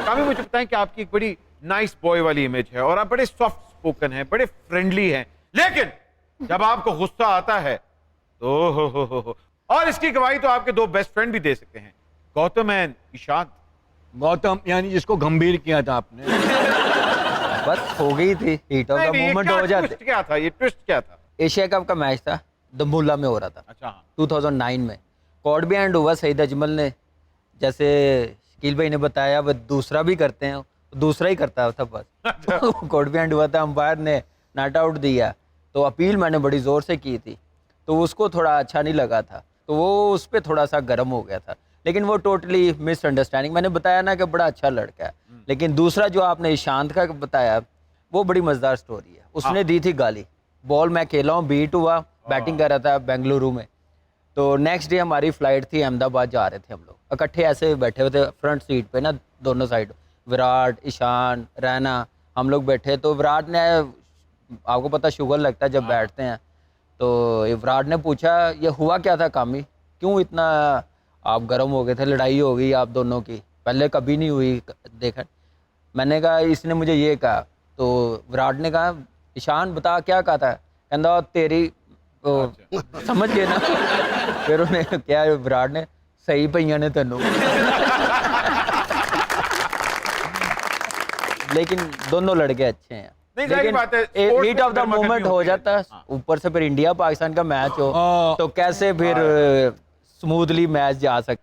काफी मुझे बताएं कि आपकी एक बड़ी नाइस बॉय वाली इमेज है और आप बड़े सॉफ्ट स्पोकन हैं, बड़े फ्रेंडली हैं, लेकिन जब आपको गुस्सा आता है तो हो। और इसकी गवाही तो आपके दो बेस्ट फ्रेंड भी दे सकते हैं, गौतम एंड ईशान। गौतम यानी जिसको गंभीर किया था आपने। बस हो गई थी, हीट ऑफ द नहीं, ये मोमेंट क्या हो जाते। ट्विस्ट क्या था, ये ट्विस्ट क्या था? एशिया कप का मैच था, दम्बुल्ला में हो रहा था। अच्छा हाँ। 2009 में कॉर्ड भी एंड हुआ। सईद अजमल ने, जैसे शकील भाई ने बताया, वो दूसरा भी करते हैं, दूसरा ही करता था बस। कॉर्ड भी एंड हुआ था, अंपायर ने नॉट आउट दिया, तो अपील मैंने बड़ी ज़ोर से की थी, तो उसको थोड़ा अच्छा नहीं लगा था, तो वो उस पर थोड़ा सा गर्म हो गया था। लेकिन वो टोटली मिसअंडरस्टैंडिंग, मैंने बताया ना कि बड़ा अच्छा लड़का है। लेकिन दूसरा जो आपने ईशांत का बताया, वो बड़ी मज़ेदार स्टोरी है। उसने दी थी गाली। बॉल मैं खेला हूँ, बीट हुआ, बैटिंग कर रहा था बेंगलुरु में, तो नेक्स्ट डे हमारी फ्लाइट थी, अहमदाबाद जा रहे थे हम लोग, इकट्ठे ऐसे बैठे हुए थे फ्रंट सीट पे ना, दोनों साइड, विराट, ईशान, रैना, हम लोग बैठे। तो विराट ने, आपको पता शुगर लगता है जब बैठते हैं, तो विराट ने पूछा ये हुआ क्या था कामी, क्यों इतना आप गर्म हो गए थे, लड़ाई हो गई आप दोनों की, पहले कभी नहीं हुई देखा। मैंने कहा इसने मुझे ये कहा, तो विराट ने कहा ईशान बता क्या कहा था, कहता तेरी समझ गए ना। फिर उन्हें क्या, विराट ने सही भैया ने तेनों। लेकिन दोनों लड़के अच्छे हैं। नहीं, जाहिर बात है, स्पोर्ट्स हीट में ऑफ द गर्मा गर्मी मोमेंट हो होती है। जाता है, हाँ। ऊपर से फिर इंडिया पाकिस्तान का मैच हो, तो कैसे फिर स्मूथली मैच जा सकता है।